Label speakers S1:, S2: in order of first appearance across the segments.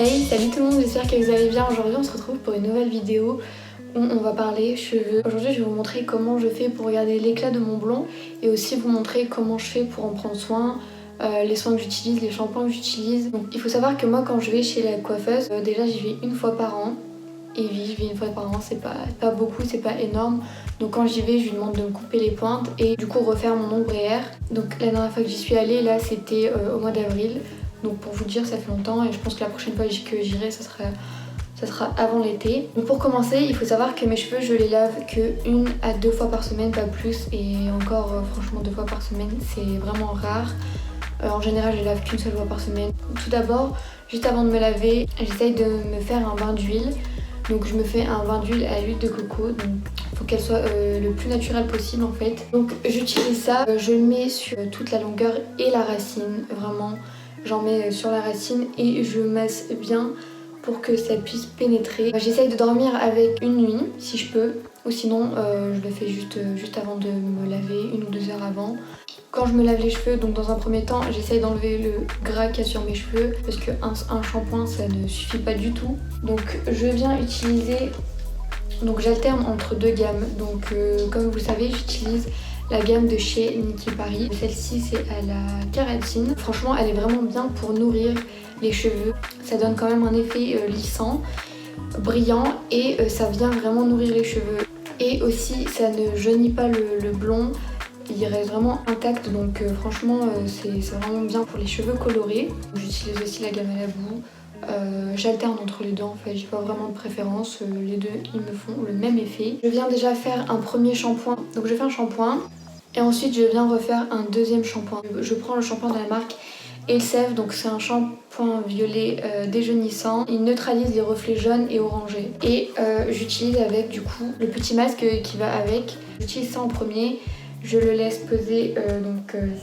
S1: Hey, salut tout le monde, j'espère que vous allez bien. Aujourd'hui on se retrouve pour une nouvelle vidéo où on va parler cheveux. Aujourd'hui je vais vous montrer comment je fais pour garder l'éclat de mon blond et aussi vous montrer comment je fais pour en prendre soin, les soins que j'utilise, les shampoings que j'utilise. Donc il faut savoir que moi quand je vais chez la coiffeuse, déjà j'y vais une fois par an. Et oui, je vais une fois par an, c'est pas beaucoup, c'est pas énorme. Donc quand j'y vais, je lui demande de me couper les pointes et du coup refaire mon ombrière. Donc la dernière fois que j'y suis allée, là c'était au mois d'avril. Donc pour vous dire, ça fait longtemps et je pense que la prochaine fois que j'irai, ça sera avant l'été. Donc pour commencer, il faut savoir que mes cheveux, je les lave que 1 à 2 fois par semaine, pas plus. Et encore, franchement, 2 fois par semaine, c'est vraiment rare. En général, je les lave qu'une seule fois par semaine. Tout d'abord, juste avant de me laver, j'essaye de me faire un bain d'huile. Donc je me fais un bain d'huile à l'huile de coco, donc il faut qu'elle soit le plus naturelle possible en fait. Donc j'utilise ça, je le mets sur toute la longueur et la racine, vraiment j'en mets sur la racine et je masse bien pour que ça puisse pénétrer. J'essaye de dormir avec une nuit si je peux, ou sinon je le fais juste avant de me laver, 1 ou 2 heures avant. Quand je me lave les cheveux, donc dans un premier temps, j'essaye d'enlever le gras qu'il y a sur mes cheveux parce qu'un shampoing ça ne suffit pas du tout. Donc je viens utiliser, donc j'alterne entre 2 gammes. Donc comme vous le savez, j'utilise la gamme de chez Niki Paris. Celle-ci c'est à la kératine. Franchement elle est vraiment bien pour nourrir les cheveux. Ça donne quand même un effet lissant, brillant et ça vient vraiment nourrir les cheveux. Et aussi ça ne jaunit pas le blond. Il reste vraiment intact, donc franchement c'est vraiment bien pour les cheveux colorés. J'utilise aussi la gamme à la boue. J'alterne entre les deux en fait, j'ai pas vraiment de préférence, les deux ils me font le même effet. Je viens déjà faire un premier shampoing, donc je fais un shampoing et ensuite je viens refaire un deuxième shampoing. Je prends le shampoing de la marque Elseve, donc c'est un shampoing violet déjaunissant. Il neutralise les reflets jaunes et orangés. Et j'utilise avec du coup le petit masque qui va avec. J'utilise ça en premier. Je le laisse poser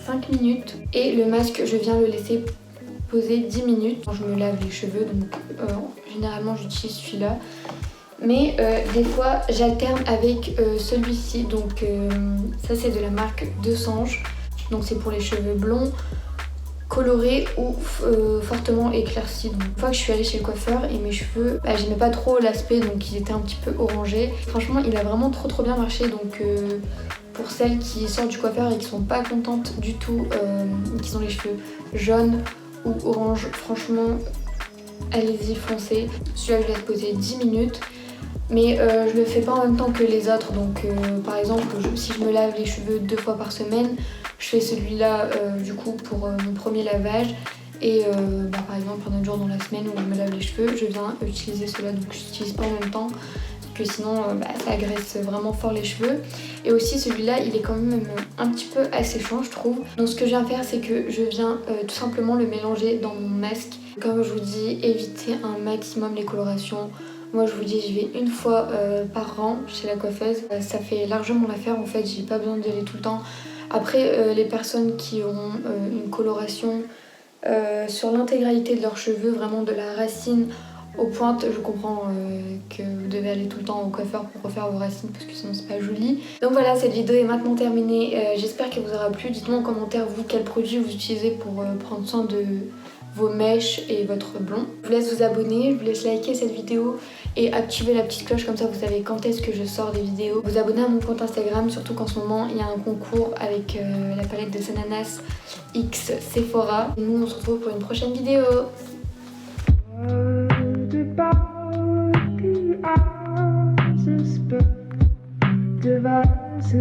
S1: 5 minutes et le masque je viens le laisser poser 10 minutes. Quand je me lave les cheveux, donc généralement j'utilise celui-là. Mais des fois j'alterne avec celui-ci, donc ça c'est de la marque De Sange. Donc c'est pour les cheveux blonds, colorés ou fortement éclaircis. Donc, une fois que je suis allée chez le coiffeur et mes cheveux, j'aimais pas trop l'aspect, donc ils étaient un petit peu orangés. Franchement il a vraiment trop bien marché, donc pour celles qui sortent du coiffeur et qui sont pas contentes du tout, qui ont les cheveux jaunes ou orange, franchement allez-y, foncez. Celui-là je laisse poser 10 minutes. Mais je le fais pas en même temps que les autres, donc par exemple si je me lave les cheveux 2 fois par semaine, je fais celui-là du coup pour mon premier lavage. Et par exemple un autre jour dans la semaine où je me lave les cheveux, je viens utiliser cela, donc je n'utilise pas en même temps. Que sinon ça agresse vraiment fort les cheveux. Et aussi celui-là il est quand même un petit peu asséchant je trouve. Donc ce que je viens faire c'est que je viens tout simplement le mélanger dans mon masque. Comme je vous dis, évitez un maximum les colorations. Moi je vous dis j'y vais 1 fois par an chez la coiffeuse. Ça fait largement l'affaire en fait, j'ai pas besoin d'y aller tout le temps. Après les personnes qui ont une coloration sur l'intégralité de leurs cheveux, vraiment de la racine aux pointes, je comprends que vous devez aller tout le temps au coiffeur pour refaire vos racines parce que sinon c'est pas joli. Donc voilà, cette vidéo est maintenant terminée. J'espère qu'elle vous aura plu. Dites-moi en commentaire vous quel produit vous utilisez pour prendre soin de vos mèches et votre blond. Je vous laisse vous abonner, je vous laisse liker cette vidéo et activer la petite cloche, comme ça vous savez quand est-ce que je sors des vidéos. Vous abonner à mon compte Instagram, surtout qu'en ce moment il y a un concours avec la palette de Sananas X Sephora. Et nous on se retrouve pour une prochaine vidéo. Devices